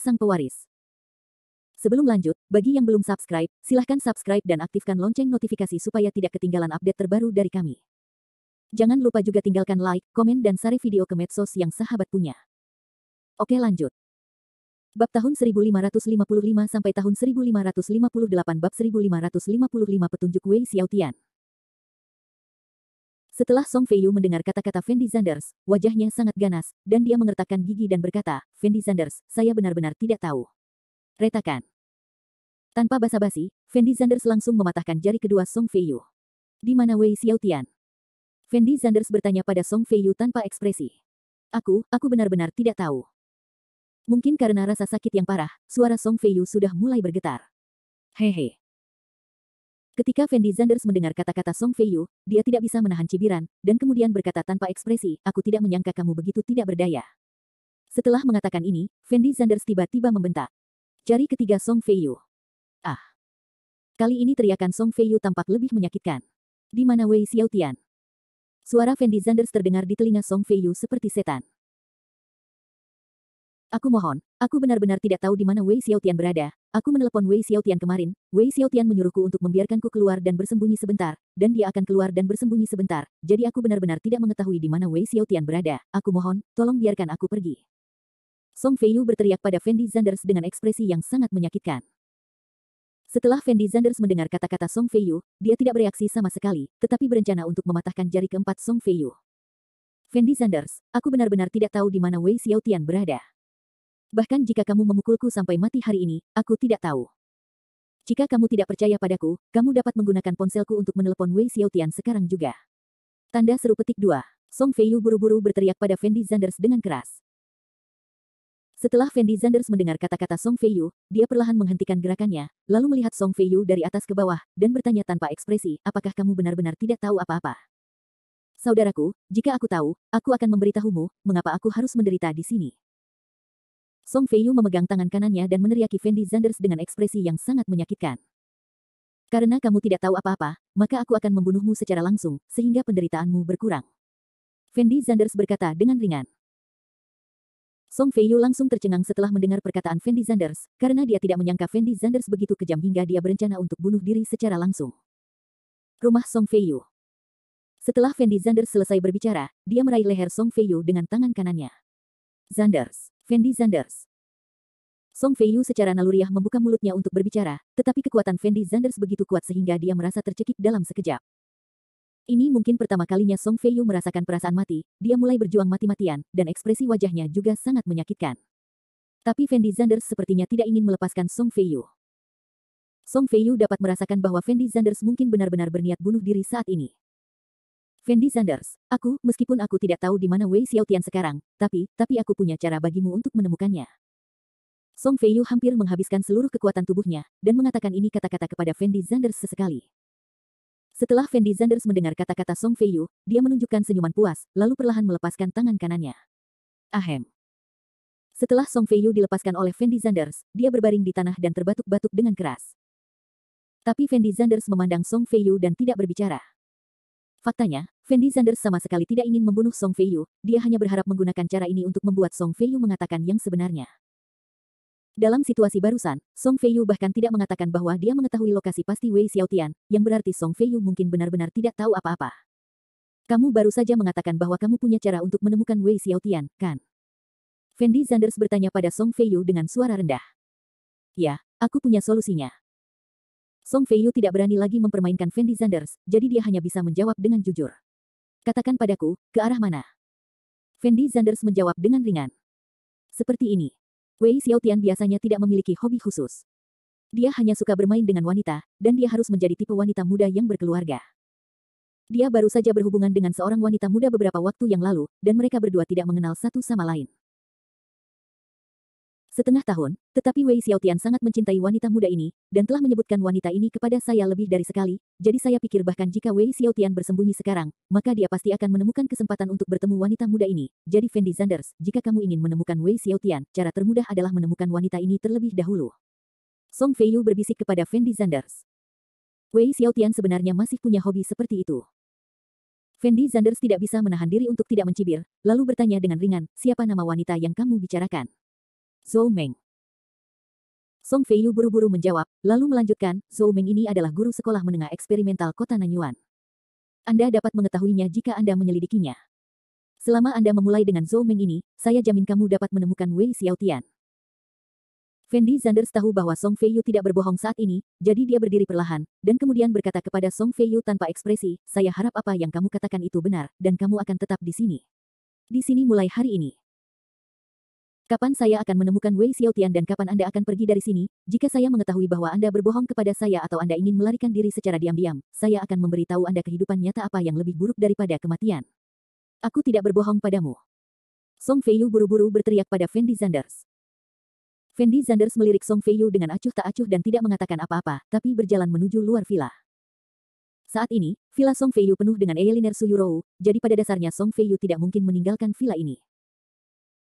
sang pewaris. Sebelum lanjut, bagi yang belum subscribe, silahkan subscribe dan aktifkan lonceng notifikasi supaya tidak ketinggalan update terbaru dari kami. Jangan lupa juga tinggalkan like, komen dan share video ke medsos yang sahabat punya. Oke lanjut. Bab tahun 1555 sampai tahun 1558 Bab 1555 Petunjuk Wei Xiaotian. Setelah Song Feiyu mendengar kata-kata Fendi Zanders, wajahnya sangat ganas, dan dia mengertakkan gigi dan berkata, Fendi Zanders, saya benar-benar tidak tahu. Retakan. Tanpa basa-basi, Fendi Zanders langsung mematahkan jari kedua Song Feiyu. Di mana Wei Xiaotian? Fendi Zanders bertanya pada Song Feiyu tanpa ekspresi. Aku benar-benar tidak tahu. Mungkin karena rasa sakit yang parah, suara Song Feiyu sudah mulai bergetar. Hehe. Ketika Fendi Zanders mendengar kata-kata Song Feiyu, dia tidak bisa menahan cibiran, dan kemudian berkata tanpa ekspresi, aku tidak menyangka kamu begitu tidak berdaya. Setelah mengatakan ini, Fendi Zanders tiba-tiba membentak. Jari ketiga Song Feiyu. Ah. Kali ini teriakan Song Feiyu tampak lebih menyakitkan. Di mana Wei Xiaotian? Suara Fendi Zanders terdengar di telinga Song Feiyu seperti setan. Aku mohon, aku benar-benar tidak tahu di mana Wei Xiaotian berada. Aku menelepon Wei Xiaotian kemarin. Wei Xiaotian menyuruhku untuk membiarkanku keluar dan bersembunyi sebentar, dan dia akan keluar dan bersembunyi sebentar. Jadi aku benar-benar tidak mengetahui di mana Wei Xiaotian berada. Aku mohon, tolong biarkan aku pergi. Song Feiyu berteriak pada Fendi Zanders dengan ekspresi yang sangat menyakitkan. Setelah Fendi Zanders mendengar kata-kata Song Feiyu, dia tidak bereaksi sama sekali, tetapi berencana untuk mematahkan jari keempat Song Feiyu. Fendi Zanders, aku benar-benar tidak tahu di mana Wei Xiaotian berada. Bahkan jika kamu memukulku sampai mati hari ini, aku tidak tahu. Jika kamu tidak percaya padaku, kamu dapat menggunakan ponselku untuk menelepon Wei Xiaotian sekarang juga. Tanda seru petik 2. Song Feiyu buru-buru berteriak pada Fendi Zanders dengan keras. Setelah Fendi Zanders mendengar kata-kata Song Feiyu, dia perlahan menghentikan gerakannya, lalu melihat Song Feiyu dari atas ke bawah, dan bertanya tanpa ekspresi, apakah kamu benar-benar tidak tahu apa-apa? Saudaraku, jika aku tahu, aku akan memberitahumu, mengapa aku harus menderita di sini. Song Feiyu memegang tangan kanannya dan meneriaki Fendi Zanders dengan ekspresi yang sangat menyakitkan. Karena kamu tidak tahu apa-apa, maka aku akan membunuhmu secara langsung, sehingga penderitaanmu berkurang. Fendi Zanders berkata dengan ringan. Song Feiyu langsung tercengang setelah mendengar perkataan Fendi Zanders, karena dia tidak menyangka Fendi Zanders begitu kejam hingga dia berencana untuk bunuh diri secara langsung. Rumah Song Feiyu. Setelah Fendi Zanders selesai berbicara, dia meraih leher Song Feiyu dengan tangan kanannya. Zanders, Fendi Zanders. Song Feiyu secara naluriah membuka mulutnya untuk berbicara, tetapi kekuatan Fendi Zanders begitu kuat sehingga dia merasa tercekik dalam sekejap. Ini mungkin pertama kalinya Song Feiyu merasakan perasaan mati, dia mulai berjuang mati-matian, dan ekspresi wajahnya juga sangat menyakitkan. Tapi Fendi Zanders sepertinya tidak ingin melepaskan Song Feiyu. Song Feiyu dapat merasakan bahwa Fendi Zanders mungkin benar-benar berniat bunuh diri saat ini. Fendi Zanders, meskipun aku tidak tahu di mana Wei Xiaotian sekarang, tapi aku punya cara bagimu untuk menemukannya. Song Feiyu hampir menghabiskan seluruh kekuatan tubuhnya, dan mengatakan ini kata-kata kepada Fendi Zanders sesekali. Setelah Fendi Zanders mendengar kata-kata Song Feiyu, dia menunjukkan senyuman puas, lalu perlahan melepaskan tangan kanannya. Ahem. Setelah Song Feiyu dilepaskan oleh Fendi Zanders, dia berbaring di tanah dan terbatuk-batuk dengan keras. Tapi Fendi Zanders memandang Song Feiyu dan tidak berbicara. Faktanya, Fendi Zanders sama sekali tidak ingin membunuh Song Feiyu, dia hanya berharap menggunakan cara ini untuk membuat Song Feiyu mengatakan yang sebenarnya. Dalam situasi barusan, Song Feiyu bahkan tidak mengatakan bahwa dia mengetahui lokasi pasti Wei Xiaotian, yang berarti Song Feiyu mungkin benar-benar tidak tahu apa-apa. Kamu baru saja mengatakan bahwa kamu punya cara untuk menemukan Wei Xiaotian, kan? Fendi Zanders bertanya pada Song Feiyu dengan suara rendah. Ya, aku punya solusinya. Song Feiyu tidak berani lagi mempermainkan Fendi Zanders, jadi dia hanya bisa menjawab dengan jujur. Katakan padaku, ke arah mana? Fendi Zanders menjawab dengan ringan. Seperti ini. Wei Xiaotian biasanya tidak memiliki hobi khusus. Dia hanya suka bermain dengan wanita, dan dia harus menjadi tipe wanita muda yang berkeluarga. Dia baru saja berhubungan dengan seorang wanita muda beberapa waktu yang lalu, dan mereka berdua tidak mengenal satu sama lain. Setengah tahun, tetapi Wei Xiaotian sangat mencintai wanita muda ini, dan telah menyebutkan wanita ini kepada saya lebih dari sekali, jadi saya pikir bahkan jika Wei Xiaotian bersembunyi sekarang, maka dia pasti akan menemukan kesempatan untuk bertemu wanita muda ini. Jadi Fendi Zanders, jika kamu ingin menemukan Wei Xiaotian, cara termudah adalah menemukan wanita ini terlebih dahulu. Song Feiyu berbisik kepada Fendi Zanders. Wei Xiaotian sebenarnya masih punya hobi seperti itu. Fendi Zanders tidak bisa menahan diri untuk tidak mencibir, lalu bertanya dengan ringan, siapa nama wanita yang kamu bicarakan? Zhou Meng. Song Feiyu buru-buru menjawab, lalu melanjutkan, Zhou Meng ini adalah guru sekolah menengah eksperimental kota Nanyuan. Anda dapat mengetahuinya jika Anda menyelidikinya. Selama Anda memulai dengan Zhou Meng ini, saya jamin kamu dapat menemukan Wei Xiaotian. Fendi Zanders tahu bahwa Song Feiyu tidak berbohong saat ini, jadi dia berdiri perlahan, dan kemudian berkata kepada Song Feiyu tanpa ekspresi, saya harap apa yang kamu katakan itu benar, dan kamu akan tetap di sini. Di sini mulai hari ini. Kapan saya akan menemukan Wei Xiaotian dan kapan Anda akan pergi dari sini? Jika saya mengetahui bahwa Anda berbohong kepada saya atau Anda ingin melarikan diri secara diam-diam, saya akan memberitahu Anda kehidupan nyata apa yang lebih buruk daripada kematian. Aku tidak berbohong padamu. Song Feiyu buru-buru berteriak pada Fendi Zanders. Fendi Zanders melirik Song Feiyu dengan acuh tak acuh dan tidak mengatakan apa-apa, tapi berjalan menuju luar villa. Saat ini, villa Song Feiyu penuh dengan eyeliner Suyurou, jadi pada dasarnya Song Feiyu tidak mungkin meninggalkan villa ini.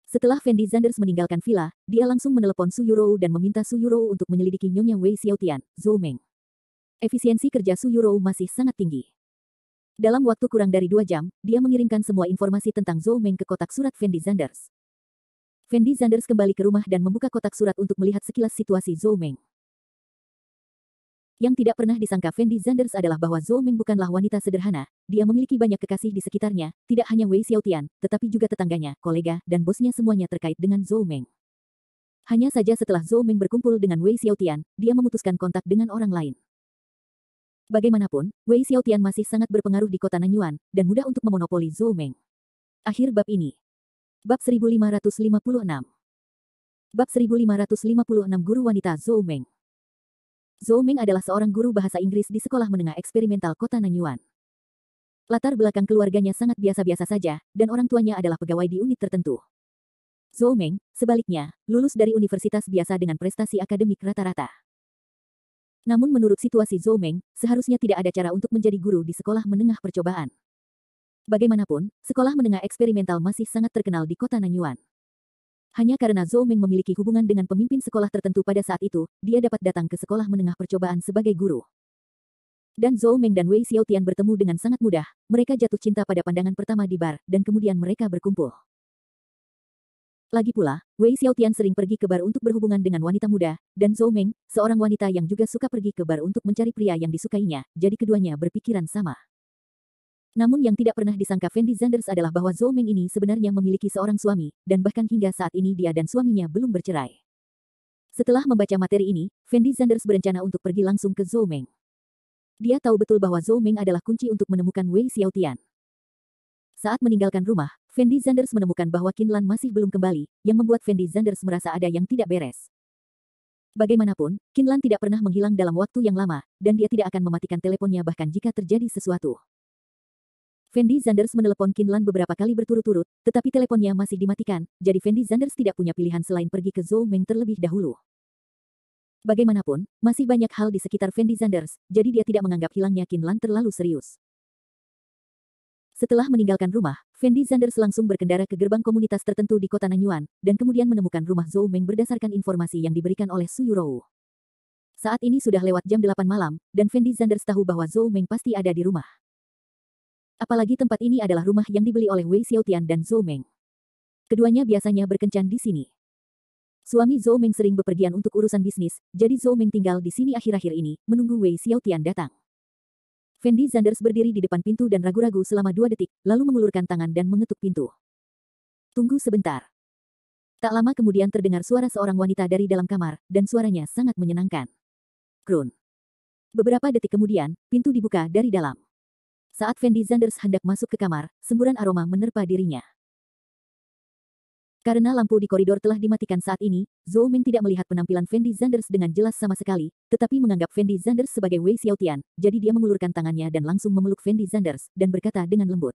Setelah Fendi Zanders meninggalkan villa, dia langsung menelepon Su Yurou dan meminta Su Yurou untuk menyelidiki Nyonya Wei Xiaotian, Zhou Meng. Efisiensi kerja Su Yurou masih sangat tinggi. Dalam waktu kurang dari 2 jam, dia mengirimkan semua informasi tentang Zhou Meng ke kotak surat Fendi Zanders. Fendi Zanders kembali ke rumah dan membuka kotak surat untuk melihat sekilas situasi Zhou Meng. Yang tidak pernah disangka Fendi Zanders adalah bahwa Zhou Meng bukanlah wanita sederhana, dia memiliki banyak kekasih di sekitarnya, tidak hanya Wei Xiaotian, tetapi juga tetangganya, kolega, dan bosnya semuanya terkait dengan Zhou Meng. Hanya saja setelah Zhou Meng berkumpul dengan Wei Xiaotian, dia memutuskan kontak dengan orang lain. Bagaimanapun, Wei Xiaotian masih sangat berpengaruh di kota Nanyuan, dan mudah untuk memonopoli Zhou Meng. Akhir bab ini. Bab 1556. Bab 1556 Guru Wanita Zhou Meng. Zhou Meng adalah seorang guru bahasa Inggris di sekolah menengah eksperimental kota Nanyuan. Latar belakang keluarganya sangat biasa-biasa saja, dan orang tuanya adalah pegawai di unit tertentu. Zhou Meng, sebaliknya, lulus dari universitas biasa dengan prestasi akademik rata-rata. Namun menurut situasi Zhou Meng, seharusnya tidak ada cara untuk menjadi guru di sekolah menengah percobaan. Bagaimanapun, sekolah menengah eksperimental masih sangat terkenal di kota Nanyuan. Hanya karena Zhou Meng memiliki hubungan dengan pemimpin sekolah tertentu pada saat itu, dia dapat datang ke sekolah menengah percobaan sebagai guru. Dan Zhou Meng dan Wei Xiaotian bertemu dengan sangat mudah, mereka jatuh cinta pada pandangan pertama di bar, dan kemudian mereka berkumpul. Lagi pula, Wei Xiaotian sering pergi ke bar untuk berhubungan dengan wanita muda, dan Zhou Meng, seorang wanita yang juga suka pergi ke bar untuk mencari pria yang disukainya, jadi keduanya berpikiran sama. Namun yang tidak pernah disangka Fendi Zanders adalah bahwa Zhou Meng ini sebenarnya memiliki seorang suami, dan bahkan hingga saat ini dia dan suaminya belum bercerai. Setelah membaca materi ini, Fendi Zanders berencana untuk pergi langsung ke Zhou Meng. Dia tahu betul bahwa Zhou Meng adalah kunci untuk menemukan Wei Xiaotian. Saat meninggalkan rumah, Fendi Zanders menemukan bahwa Qin Lan masih belum kembali, yang membuat Fendi Zanders merasa ada yang tidak beres. Bagaimanapun, Qin Lan tidak pernah menghilang dalam waktu yang lama, dan dia tidak akan mematikan teleponnya bahkan jika terjadi sesuatu. Fendi Zanders menelepon Qin Lan beberapa kali berturut-turut, tetapi teleponnya masih dimatikan, jadi Fendi Zanders tidak punya pilihan selain pergi ke Zhou Meng terlebih dahulu. Bagaimanapun, masih banyak hal di sekitar Fendi Zanders, jadi dia tidak menganggap hilangnya Qin Lan terlalu serius. Setelah meninggalkan rumah, Fendi Zanders langsung berkendara ke gerbang komunitas tertentu di kota Nanyuan, dan kemudian menemukan rumah Zhou Meng berdasarkan informasi yang diberikan oleh Su Yurou. Saat ini sudah lewat jam 8 malam, dan Fendi Zanders tahu bahwa Zhou Meng pasti ada di rumah. Apalagi tempat ini adalah rumah yang dibeli oleh Wei Xiaotian dan Zhou Meng. Keduanya biasanya berkencan di sini. Suami Zhou Meng sering bepergian untuk urusan bisnis, jadi Zhou Meng tinggal di sini akhir-akhir ini, menunggu Wei Xiaotian datang. Fendi Zanders berdiri di depan pintu dan ragu-ragu selama 2 detik, lalu mengulurkan tangan dan mengetuk pintu. Tunggu sebentar. Tak lama kemudian terdengar suara seorang wanita dari dalam kamar, dan suaranya sangat menyenangkan. Krun. Beberapa detik kemudian, pintu dibuka dari dalam. Saat Fendi Zanders hendak masuk ke kamar, semburan aroma menerpa dirinya. Karena lampu di koridor telah dimatikan saat ini, Zhou Meng tidak melihat penampilan Fendi Zanders dengan jelas sama sekali, tetapi menganggap Fendi Zanders sebagai Wei Xiaotian, jadi dia mengulurkan tangannya dan langsung memeluk Fendi Zanders, dan berkata dengan lembut.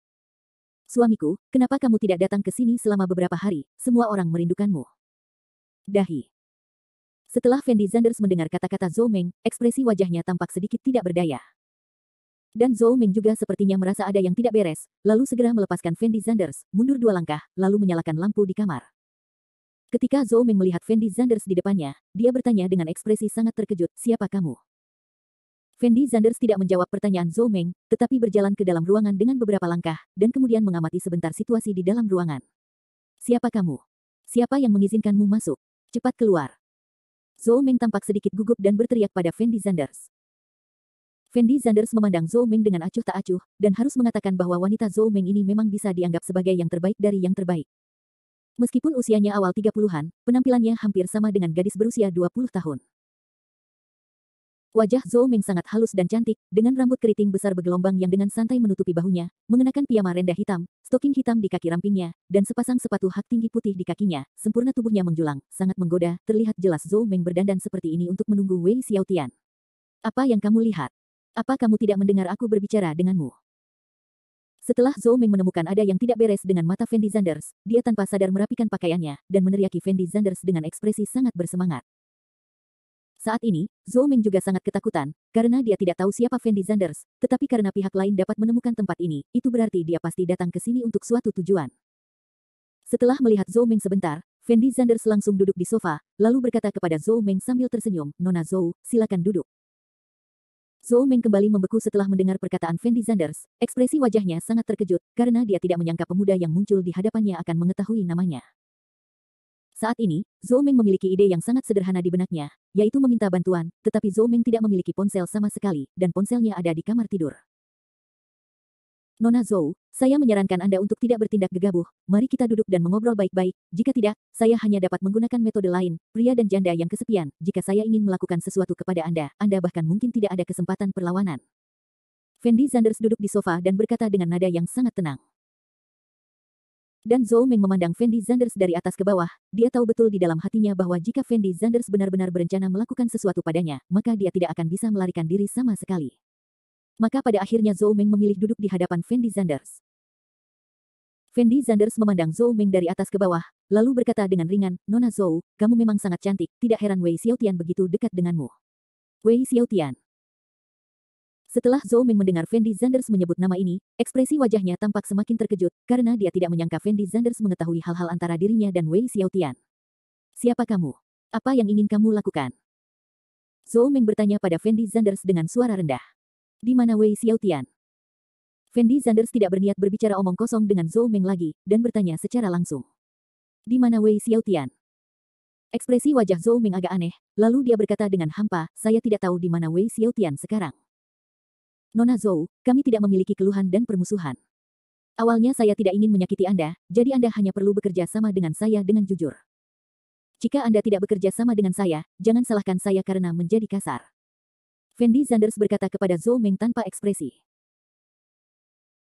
Suamiku, kenapa kamu tidak datang ke sini selama beberapa hari, semua orang merindukanmu. Dahi. Setelah Fendi Zanders mendengar kata-kata Zhou Meng, ekspresi wajahnya tampak sedikit tidak berdaya. Dan Zhou Meng juga sepertinya merasa ada yang tidak beres, lalu segera melepaskan Fendi Zanders, mundur 2 langkah, lalu menyalakan lampu di kamar. Ketika Zhou Meng melihat Fendi Zanders di depannya, dia bertanya dengan ekspresi sangat terkejut, siapa kamu? Fendi Zanders tidak menjawab pertanyaan Zhou Meng, tetapi berjalan ke dalam ruangan dengan beberapa langkah, dan kemudian mengamati sebentar situasi di dalam ruangan. Siapa kamu? Siapa yang mengizinkanmu masuk? Cepat keluar. Zhou Meng tampak sedikit gugup dan berteriak pada Fendi Zanders. Fendi Zanders memandang Zhou Meng dengan acuh tak acuh, dan harus mengatakan bahwa wanita Zhou Meng ini memang bisa dianggap sebagai yang terbaik dari yang terbaik. Meskipun usianya awal 30-an, penampilannya hampir sama dengan gadis berusia 20 tahun. Wajah Zhou Meng sangat halus dan cantik, dengan rambut keriting besar bergelombang yang dengan santai menutupi bahunya, mengenakan piyama rendah hitam, stoking hitam di kaki rampingnya, dan sepasang sepatu hak tinggi putih di kakinya. Sempurna tubuhnya menjulang, sangat menggoda, terlihat jelas Zhou Meng berdandan seperti ini untuk menunggu Wei Xiaotian. Apa yang kamu lihat? Apa kamu tidak mendengar aku berbicara denganmu? Setelah Zhou Meng menemukan ada yang tidak beres dengan mata Fendi Zanders, dia tanpa sadar merapikan pakaiannya, dan meneriaki Fendi Zanders dengan ekspresi sangat bersemangat. Saat ini, Zhou Meng juga sangat ketakutan, karena dia tidak tahu siapa Fendi Zanders, tetapi karena pihak lain dapat menemukan tempat ini, itu berarti dia pasti datang ke sini untuk suatu tujuan. Setelah melihat Zhou Meng sebentar, Fendi Zanders langsung duduk di sofa, lalu berkata kepada Zhou Meng sambil tersenyum, "Nona Zhou, silakan duduk." Zhou Meng kembali membeku setelah mendengar perkataan Fendi Zanders. Ekspresi wajahnya sangat terkejut, karena dia tidak menyangka pemuda yang muncul di hadapannya akan mengetahui namanya. Saat ini, Zhou Meng memiliki ide yang sangat sederhana di benaknya, yaitu meminta bantuan, tetapi Zhou Meng tidak memiliki ponsel sama sekali, dan ponselnya ada di kamar tidur. "Nona Zhou, saya menyarankan Anda untuk tidak bertindak gegabah, mari kita duduk dan mengobrol baik-baik, jika tidak, saya hanya dapat menggunakan metode lain, pria dan janda yang kesepian, jika saya ingin melakukan sesuatu kepada Anda bahkan mungkin tidak ada kesempatan perlawanan." Fendi Zanders duduk di sofa dan berkata dengan nada yang sangat tenang. Dan Zhou Meng memandang Fendi Zanders dari atas ke bawah, dia tahu betul di dalam hatinya bahwa jika Fendi Zanders benar-benar berencana melakukan sesuatu padanya, maka dia tidak akan bisa melarikan diri sama sekali. Maka pada akhirnya Zhou Meng memilih duduk di hadapan Fendi Zanders. Fendi Zanders memandang Zhou Meng dari atas ke bawah, lalu berkata dengan ringan, "Nona Zhou, kamu memang sangat cantik, tidak heran Wei Xiaotian begitu dekat denganmu." Wei Xiaotian. Setelah Zhou Meng mendengar Fendi Zanders menyebut nama ini, ekspresi wajahnya tampak semakin terkejut, karena dia tidak menyangka Fendi Zanders mengetahui hal-hal antara dirinya dan Wei Xiaotian. "Siapa kamu? Apa yang ingin kamu lakukan?" Zhou Meng bertanya pada Fendi Zanders dengan suara rendah. "Di mana Wei Xiaotian?" Fendi Zanders tidak berniat berbicara omong kosong dengan Zhou Meng lagi, dan bertanya secara langsung. "Di mana Wei Xiaotian?" Ekspresi wajah Zhou Meng agak aneh, lalu dia berkata dengan hampa, "Saya tidak tahu di mana Wei Xiaotian sekarang." "Nona Zhou, kami tidak memiliki keluhan dan permusuhan. Awalnya saya tidak ingin menyakiti Anda, jadi Anda hanya perlu bekerja sama dengan saya dengan jujur. Jika Anda tidak bekerja sama dengan saya, jangan salahkan saya karena menjadi kasar." Fendi Zanders berkata kepada Zhou Meng tanpa ekspresi.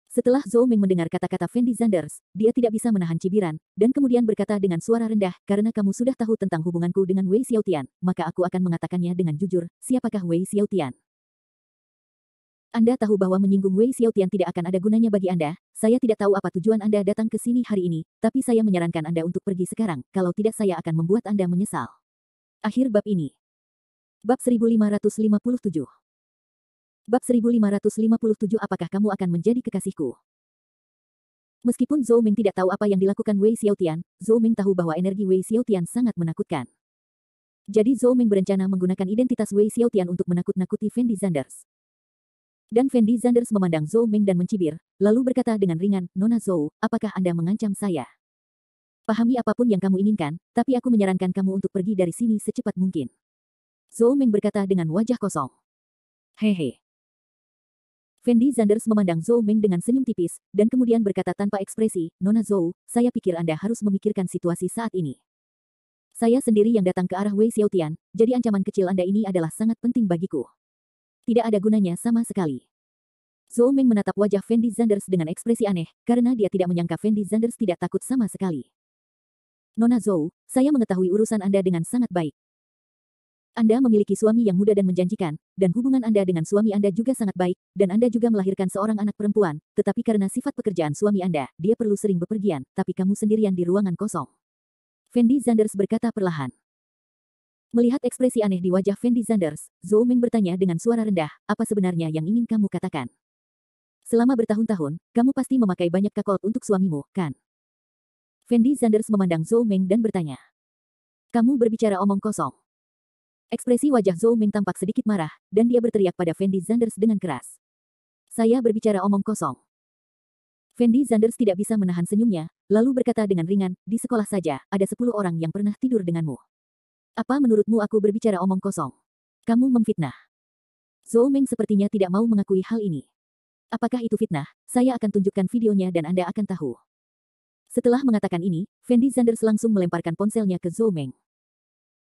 Setelah Zhou Meng mendengar kata-kata Fendi Zanders, dia tidak bisa menahan cibiran, dan kemudian berkata dengan suara rendah, "Karena kamu sudah tahu tentang hubunganku dengan Wei Xiaotian, maka aku akan mengatakannya dengan jujur, siapakah Wei Xiaotian? Anda tahu bahwa menyinggung Wei Xiaotian tidak akan ada gunanya bagi Anda, saya tidak tahu apa tujuan Anda datang ke sini hari ini, tapi saya menyarankan Anda untuk pergi sekarang, kalau tidak saya akan membuat Anda menyesal." Akhir bab ini. Bab 1557. Bab 1557. Apakah kamu akan menjadi kekasihku? Meskipun Zhou Meng tidak tahu apa yang dilakukan Wei Xiaotian, Zhou Meng tahu bahwa energi Wei Xiaotian sangat menakutkan. Jadi Zhou Meng berencana menggunakan identitas Wei Xiaotian untuk menakut-nakuti Fendi Zanders. Dan Fendi Zanders memandang Zhou Meng dan mencibir, lalu berkata dengan ringan, "Nona Zhou, apakah Anda mengancam saya? Pahami apapun yang kamu inginkan, tapi aku menyarankan kamu untuk pergi dari sini secepat mungkin." Zhou Meng berkata dengan wajah kosong. "Hehe." Fendi Zanders memandang Zhou Meng dengan senyum tipis, dan kemudian berkata tanpa ekspresi, "Nona Zhou, saya pikir Anda harus memikirkan situasi saat ini. Saya sendiri yang datang ke arah Wei Xiaotian, jadi ancaman kecil Anda ini adalah sangat penting bagiku. Tidak ada gunanya sama sekali." Zhou Meng menatap wajah Fendi Zanders dengan ekspresi aneh, karena dia tidak menyangka Fendi Zanders tidak takut sama sekali. "Nona Zhou, saya mengetahui urusan Anda dengan sangat baik. Anda memiliki suami yang muda dan menjanjikan, dan hubungan Anda dengan suami Anda juga sangat baik, dan Anda juga melahirkan seorang anak perempuan, tetapi karena sifat pekerjaan suami Anda, dia perlu sering bepergian, tapi kamu sendirian di ruangan kosong." Fendi Zanders berkata perlahan. Melihat ekspresi aneh di wajah Fendi Zanders, Zhou Meng bertanya dengan suara rendah, "Apa sebenarnya yang ingin kamu katakan? Selama bertahun-tahun, kamu pasti memakai banyak kakot untuk suamimu, kan?" Fendi Zanders memandang Zhou Meng dan bertanya. "Kamu berbicara omong kosong." Ekspresi wajah Zhou Meng tampak sedikit marah, dan dia berteriak pada Fendi Zanders dengan keras. "Saya berbicara omong kosong." Fendi Zanders tidak bisa menahan senyumnya, lalu berkata dengan ringan, "Di sekolah saja, ada 10 orang yang pernah tidur denganmu. Apa menurutmu aku berbicara omong kosong? Kamu memfitnah. Zhou Meng sepertinya tidak mau mengakui hal ini. Apakah itu fitnah? Saya akan tunjukkan videonya dan Anda akan tahu. Setelah mengatakan ini, Fendi Zanders langsung melemparkan ponselnya ke Zhou Meng.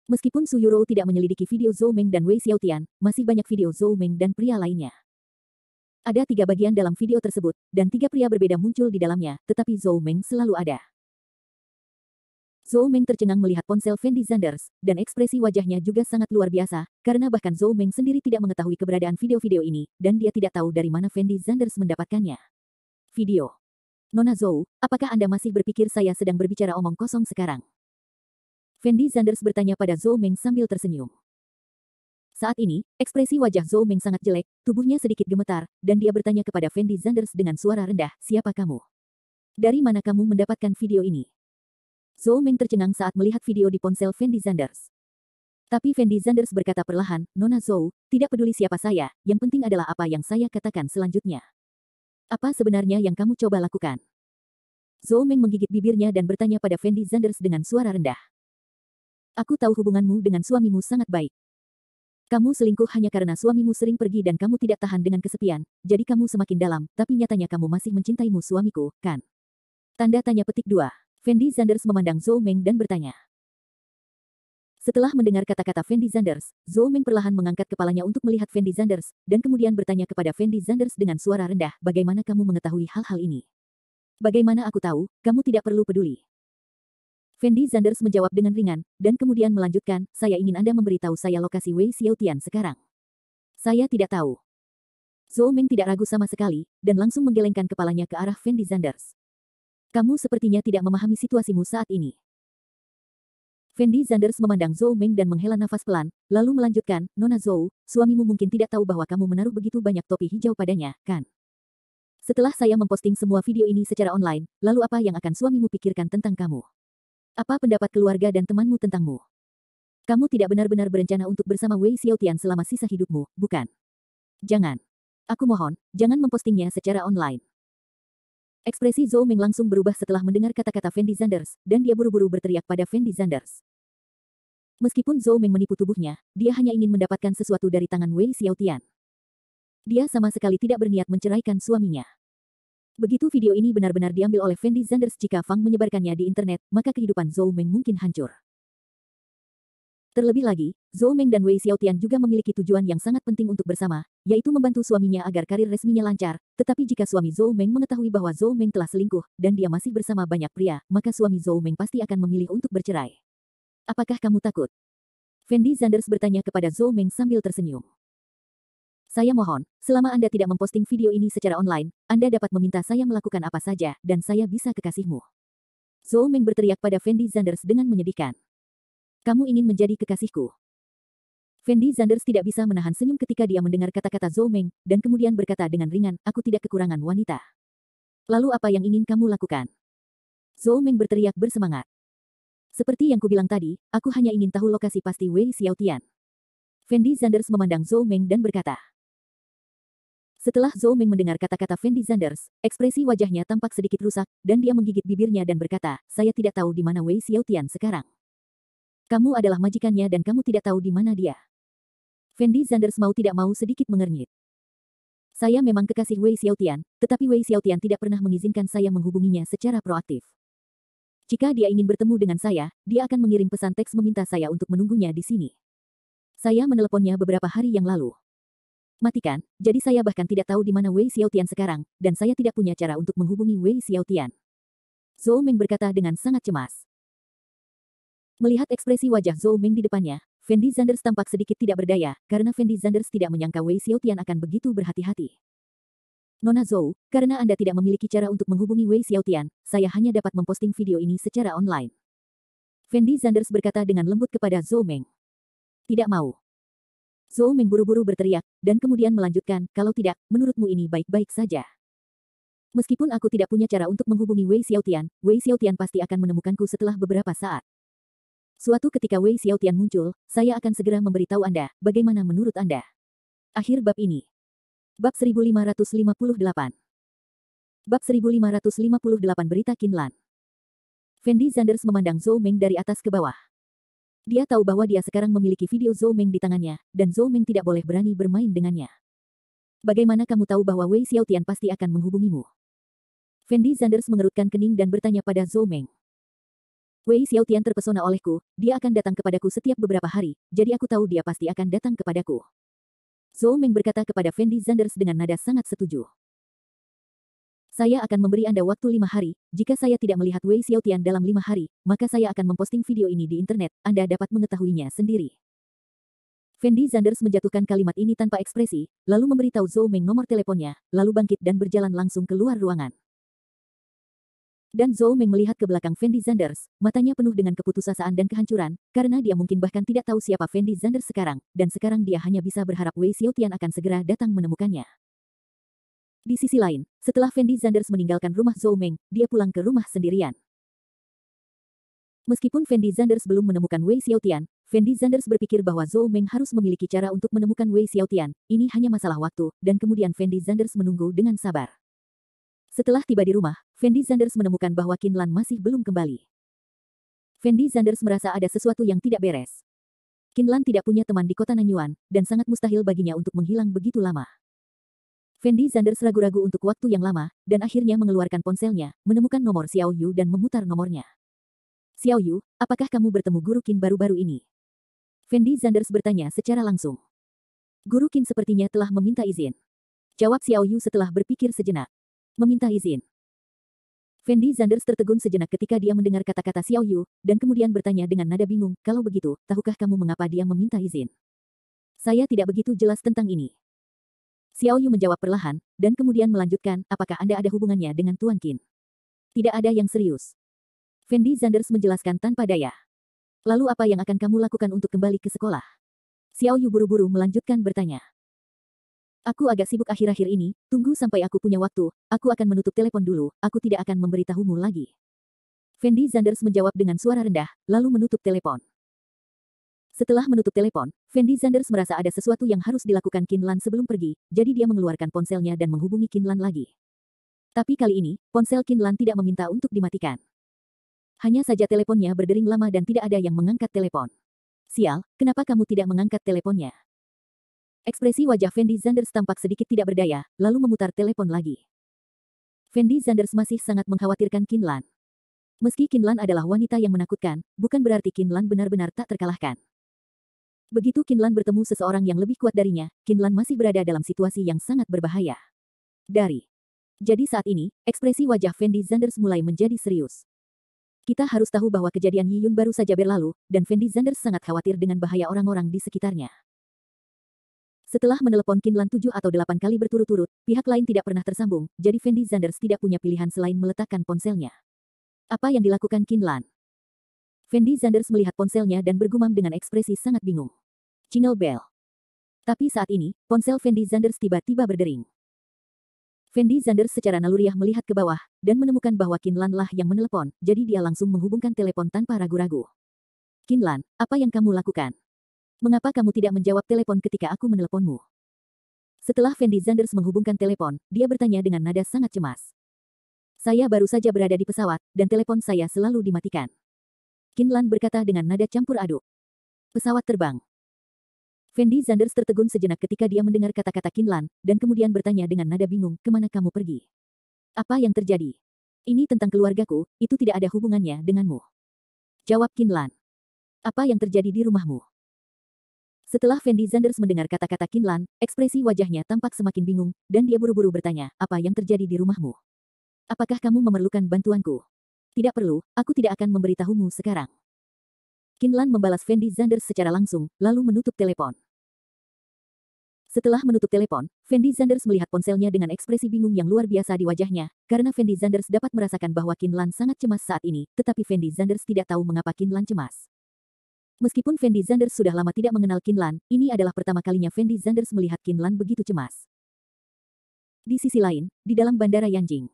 Meskipun Su Yurou tidak menyelidiki video Zhou Meng dan Wei Xiaotian, masih banyak video Zhou Meng dan pria lainnya. Ada 3 bagian dalam video tersebut, dan 3 pria berbeda muncul di dalamnya, tetapi Zhou Meng selalu ada. Zhou Meng tercengang melihat ponsel Fendi Zanders, dan ekspresi wajahnya juga sangat luar biasa, karena bahkan Zhou Meng sendiri tidak mengetahui keberadaan video-video ini, dan dia tidak tahu dari mana Fendi Zanders mendapatkannya. Video. Nona Zhou, apakah Anda masih berpikir saya sedang berbicara omong kosong sekarang? Fendi Zanders bertanya pada Zhou Meng sambil tersenyum. Saat ini, ekspresi wajah Zhou Meng sangat jelek, tubuhnya sedikit gemetar, dan dia bertanya kepada Fendi Zanders dengan suara rendah, siapa kamu? Dari mana kamu mendapatkan video ini? Zhou Meng tercengang saat melihat video di ponsel Fendi Zanders. Tapi Fendi Zanders berkata perlahan, Nona Zhou, tidak peduli siapa saya, yang penting adalah apa yang saya katakan selanjutnya. Apa sebenarnya yang kamu coba lakukan? Zhou Meng menggigit bibirnya dan bertanya pada Fendi Zanders dengan suara rendah. Aku tahu hubunganmu dengan suamimu sangat baik. Kamu selingkuh hanya karena suamimu sering pergi dan kamu tidak tahan dengan kesepian, jadi kamu semakin dalam, tapi nyatanya kamu masih mencintaimu suamiku, kan? Tanda tanya petik 2. Fendi Zanders memandang Zhou Meng dan bertanya. Setelah mendengar kata-kata Fendi Zanders, Zhou Meng perlahan mengangkat kepalanya untuk melihat Fendi Zanders, dan kemudian bertanya kepada Fendi Zanders dengan suara rendah, bagaimana kamu mengetahui hal-hal ini? Bagaimana aku tahu, kamu tidak perlu peduli. Fendi Zanders menjawab dengan ringan, dan kemudian melanjutkan, saya ingin Anda memberitahu saya lokasi Wei Xiaotian sekarang. Saya tidak tahu. Zhou Meng tidak ragu sama sekali, dan langsung menggelengkan kepalanya ke arah Fendi Zanders. Kamu sepertinya tidak memahami situasimu saat ini. Fendi Zanders memandang Zhou Meng dan menghela nafas pelan, lalu melanjutkan, Nona Zhou, suamimu mungkin tidak tahu bahwa kamu menaruh begitu banyak topi hijau padanya, kan? Setelah saya memposting semua video ini secara online, lalu apa yang akan suamimu pikirkan tentang kamu? Apa pendapat keluarga dan temanmu tentangmu? Kamu tidak benar-benar berencana untuk bersama Wei Xiaotian selama sisa hidupmu, bukan? Jangan. Aku mohon, jangan mempostingnya secara online. Ekspresi Zhou Meng langsung berubah setelah mendengar kata-kata Fendi Zanders, dan dia buru-buru berteriak pada Fendi Zanders. Meskipun Zhou Meng menipu tubuhnya, dia hanya ingin mendapatkan sesuatu dari tangan Wei Xiaotian. Dia sama sekali tidak berniat menceraikan suaminya. Begitu video ini benar-benar diambil oleh Fendi Zanders jika Fang menyebarkannya di internet, maka kehidupan Zhou Meng mungkin hancur. Terlebih lagi, Zhou Meng dan Wei Xiaotian juga memiliki tujuan yang sangat penting untuk bersama, yaitu membantu suaminya agar karir resminya lancar, tetapi jika suami Zhou Meng mengetahui bahwa Zhou Meng telah selingkuh, dan dia masih bersama banyak pria, maka suami Zhou Meng pasti akan memilih untuk bercerai. Apakah kamu takut? Fendi Zanders bertanya kepada Zhou Meng sambil tersenyum. Saya mohon, selama Anda tidak memposting video ini secara online, Anda dapat meminta saya melakukan apa saja, dan saya bisa kekasihmu. Zhou Meng berteriak pada Fendi Zanders dengan menyedihkan. Kamu ingin menjadi kekasihku? Fendi Zanders tidak bisa menahan senyum ketika dia mendengar kata-kata Zhou Meng, dan kemudian berkata dengan ringan, aku tidak kekurangan wanita. Lalu apa yang ingin kamu lakukan? Zhou Meng berteriak bersemangat. Seperti yang kubilang tadi, aku hanya ingin tahu lokasi pasti Wei Xiaotian. Fendi Zanders memandang Zhou Meng dan berkata. Setelah Zhou Meng mendengar kata-kata Fendi Zanders, ekspresi wajahnya tampak sedikit rusak, dan dia menggigit bibirnya dan berkata, saya tidak tahu di mana Wei Xiaotian sekarang. Kamu adalah majikannya dan kamu tidak tahu di mana dia. Fendi Zanders mau tidak mau sedikit mengernyit. Saya memang kekasih Wei Xiaotian, tetapi Wei Xiaotian tidak pernah mengizinkan saya menghubunginya secara proaktif. Jika dia ingin bertemu dengan saya, dia akan mengirim pesan teks meminta saya untuk menunggunya di sini. Saya meneleponnya beberapa hari yang lalu. Matikan, jadi saya bahkan tidak tahu di mana Wei Xiaotian sekarang, dan saya tidak punya cara untuk menghubungi Wei Xiaotian. Zhou Meng berkata dengan sangat cemas. Melihat ekspresi wajah Zhou Meng di depannya, Fendi Zanders tampak sedikit tidak berdaya, karena Fendi Zanders tidak menyangka Wei Xiaotian akan begitu berhati-hati. Nona Zhou, karena Anda tidak memiliki cara untuk menghubungi Wei Xiaotian, saya hanya dapat memposting video ini secara online. Fendi Zanders berkata dengan lembut kepada Zhou Meng. Tidak mau. Zhou Meng buru-buru berteriak, dan kemudian melanjutkan, kalau tidak, menurutmu ini baik-baik saja. Meskipun aku tidak punya cara untuk menghubungi Wei Xiaotian pasti akan menemukanku setelah beberapa saat. Suatu ketika Wei Xiaotian muncul, saya akan segera memberitahu Anda, bagaimana menurut Anda. Akhir bab ini. Bab 1558. Bab 1558 Berita Qinlan. Fendi Zanders memandang Zhou Meng dari atas ke bawah. Dia tahu bahwa dia sekarang memiliki video Zhou Meng di tangannya, dan Zhou Meng tidak boleh berani bermain dengannya. Bagaimana kamu tahu bahwa Wei Xiaotian pasti akan menghubungimu? Fendi Zanders mengerutkan kening dan bertanya pada Zhou Meng. Wei Xiaotian terpesona olehku, dia akan datang kepadaku setiap beberapa hari, jadi aku tahu dia pasti akan datang kepadaku. Zhou Meng berkata kepada Fendi Zanders dengan nada sangat setuju. Saya akan memberi Anda waktu 5 hari, jika saya tidak melihat Wei Xiaotian dalam 5 hari, maka saya akan memposting video ini di internet, Anda dapat mengetahuinya sendiri. Fendi Zanders menjatuhkan kalimat ini tanpa ekspresi, lalu memberitahu Zhou Meng nomor teleponnya, lalu bangkit dan berjalan langsung keluar ruangan. Dan Zhou Meng melihat ke belakang Fendi Zanders, matanya penuh dengan keputusasaan dan kehancuran, karena dia mungkin bahkan tidak tahu siapa Fendi Zanders sekarang, dan sekarang dia hanya bisa berharap Wei Xiaotian akan segera datang menemukannya. Di sisi lain, setelah Fendi Zanders meninggalkan rumah Zhou Meng, dia pulang ke rumah sendirian. Meskipun Fendi Zanders belum menemukan Wei Xiaotian, Fendi Zanders berpikir bahwa Zhou Meng harus memiliki cara untuk menemukan Wei Xiaotian, ini hanya masalah waktu, dan kemudian Fendi Zanders menunggu dengan sabar. Setelah tiba di rumah, Fendi Zanders menemukan bahwa Qin Lan masih belum kembali. Fendi Zanders merasa ada sesuatu yang tidak beres. Qin Lan tidak punya teman di kota Nanyuan, dan sangat mustahil baginya untuk menghilang begitu lama. Fendi Zanders ragu-ragu untuk waktu yang lama, dan akhirnya mengeluarkan ponselnya, menemukan nomor Xiao Yu dan memutar nomornya. Xiao Yu, apakah kamu bertemu Guru Qin baru-baru ini? Fendi Zanders bertanya secara langsung. Guru Qin sepertinya telah meminta izin. Jawab Xiao Yu setelah berpikir sejenak. Meminta izin. Fendi Zanders tertegun sejenak ketika dia mendengar kata-kata Xiao Yu, dan kemudian bertanya dengan nada bingung, kalau begitu, tahukah kamu mengapa dia meminta izin? Saya tidak begitu jelas tentang ini. Xiao Yu menjawab perlahan, dan kemudian melanjutkan, apakah Anda ada hubungannya dengan Tuan Qin? Tidak ada yang serius. Fendi Zanders menjelaskan tanpa daya. Lalu apa yang akan kamu lakukan untuk kembali ke sekolah? Xiao Yu buru-buru melanjutkan bertanya. Aku agak sibuk akhir-akhir ini, tunggu sampai aku punya waktu, aku akan menutup telepon dulu, aku tidak akan memberitahumu lagi. Fendi Zanders menjawab dengan suara rendah, lalu menutup telepon. Setelah menutup telepon, Fendi Zanders merasa ada sesuatu yang harus dilakukan Qin Lan sebelum pergi, jadi dia mengeluarkan ponselnya dan menghubungi Qin Lan lagi. Tapi kali ini, ponsel Qin Lan tidak meminta untuk dimatikan. Hanya saja teleponnya berdering lama dan tidak ada yang mengangkat telepon. Sial, kenapa kamu tidak mengangkat teleponnya? Ekspresi wajah Fendi Zanders tampak sedikit tidak berdaya, lalu memutar telepon lagi. Fendi Zanders masih sangat mengkhawatirkan Qin Lan. Meski Qin Lan adalah wanita yang menakutkan, bukan berarti Qin Lan benar-benar tak terkalahkan. Begitu Qin Lan bertemu seseorang yang lebih kuat darinya, Qin Lan masih berada dalam situasi yang sangat berbahaya. Jadi saat ini, ekspresi wajah Fendi Zanders mulai menjadi serius. Kita harus tahu bahwa kejadian Yi Yun baru saja berlalu, dan Fendi Zanders sangat khawatir dengan bahaya orang-orang di sekitarnya. Setelah menelepon Qin Lan 7 atau 8 kali berturut-turut, pihak lain tidak pernah tersambung, jadi Fendi Zanders tidak punya pilihan selain meletakkan ponselnya. Apa yang dilakukan Qin Lan? Fendi Zanders melihat ponselnya dan bergumam dengan ekspresi sangat bingung. Jingle bell. Tapi saat ini, ponsel Fendi Zanders tiba-tiba berdering. Fendi Zanders secara naluriah melihat ke bawah, dan menemukan bahwa Qin Lan lah yang menelepon, jadi dia langsung menghubungkan telepon tanpa ragu-ragu. Qin Lan, apa yang kamu lakukan? Mengapa kamu tidak menjawab telepon ketika aku meneleponmu? Setelah Fendi Zanders menghubungkan telepon, dia bertanya dengan nada sangat cemas. Saya baru saja berada di pesawat, dan telepon saya selalu dimatikan. Qin Lan berkata dengan nada campur aduk. Pesawat terbang. Fendi Zanders tertegun sejenak ketika dia mendengar kata-kata Qin Lan, dan kemudian bertanya dengan nada bingung, kemana kamu pergi? Apa yang terjadi? Ini tentang keluargaku, itu tidak ada hubungannya denganmu. Jawab Qin Lan. Apa yang terjadi di rumahmu? Setelah Fendi Zanders mendengar kata-kata Qin Lan, ekspresi wajahnya tampak semakin bingung, dan dia buru-buru bertanya, apa yang terjadi di rumahmu? Apakah kamu memerlukan bantuanku? Tidak perlu, aku tidak akan memberitahumu sekarang. Qin Lan membalas Fendi Zanders secara langsung, lalu menutup telepon. Setelah menutup telepon, Fendi Zanders melihat ponselnya dengan ekspresi bingung yang luar biasa di wajahnya, karena Fendi Zanders dapat merasakan bahwa Qin Lan sangat cemas saat ini, tetapi Fendi Zanders tidak tahu mengapa Qin Lan cemas. Meskipun Fendi Zanders sudah lama tidak mengenal Qin Lan, ini adalah pertama kalinya Fendi Zanders melihat Qin Lan begitu cemas. Di sisi lain, di dalam bandara Yanjing.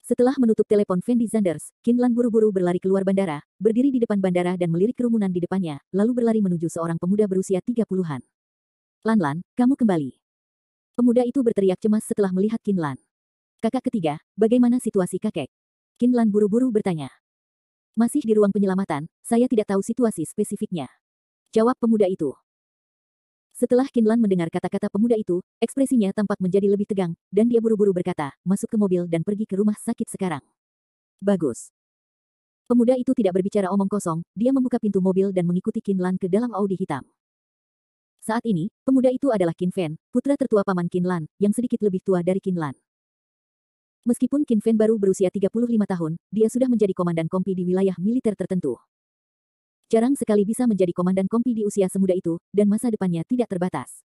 Setelah menutup telepon Fendi Zanders, Qin Lan buru-buru berlari keluar bandara, berdiri di depan bandara dan melirik kerumunan di depannya, lalu berlari menuju seorang pemuda berusia 30-an. Lan, kamu kembali. Pemuda itu berteriak cemas setelah melihat Qin Lan. Kakak ketiga, bagaimana situasi kakek? Qin Lan buru-buru bertanya. Masih di ruang penyelamatan, saya tidak tahu situasi spesifiknya. Jawab pemuda itu. Setelah Kinlan mendengar kata-kata pemuda itu, ekspresinya tampak menjadi lebih tegang, dan dia buru-buru berkata, masuk ke mobil dan pergi ke rumah sakit sekarang. Bagus. Pemuda itu tidak berbicara omong kosong, dia membuka pintu mobil dan mengikuti Kinlan ke dalam Audi hitam. Saat ini, pemuda itu adalah Qin Fen, putra tertua paman Kinlan, yang sedikit lebih tua dari Kinlan. Meskipun Qin Fen baru berusia 35 tahun, dia sudah menjadi komandan kompi di wilayah militer tertentu. Jarang sekali bisa menjadi komandan kompi di usia semuda itu, dan masa depannya tidak terbatas.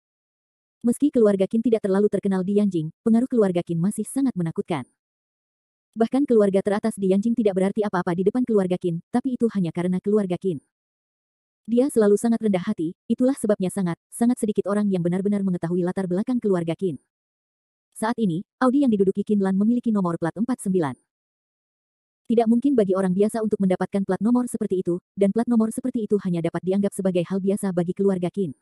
Meski keluarga Qin tidak terlalu terkenal di Yanjing, pengaruh keluarga Qin masih sangat menakutkan. Bahkan keluarga teratas di Yanjing tidak berarti apa-apa di depan keluarga Qin, tapi itu hanya karena keluarga Qin. Dia selalu sangat rendah hati, itulah sebabnya sangat sedikit orang yang benar-benar mengetahui latar belakang keluarga Qin. Saat ini, Audi yang diduduki Kinlan memiliki nomor plat 49. Tidak mungkin bagi orang biasa untuk mendapatkan plat nomor seperti itu, dan plat nomor seperti itu hanya dapat dianggap sebagai hal biasa bagi keluarga Qin.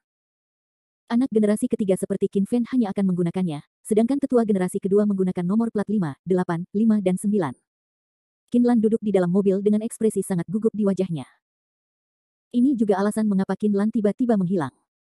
Anak generasi ketiga seperti Qin Fen hanya akan menggunakannya, sedangkan tetua generasi kedua menggunakan nomor plat 5, 8, 5 dan 9. Kinlan duduk di dalam mobil dengan ekspresi sangat gugup di wajahnya. Ini juga alasan mengapa Kinlan tiba-tiba menghilang.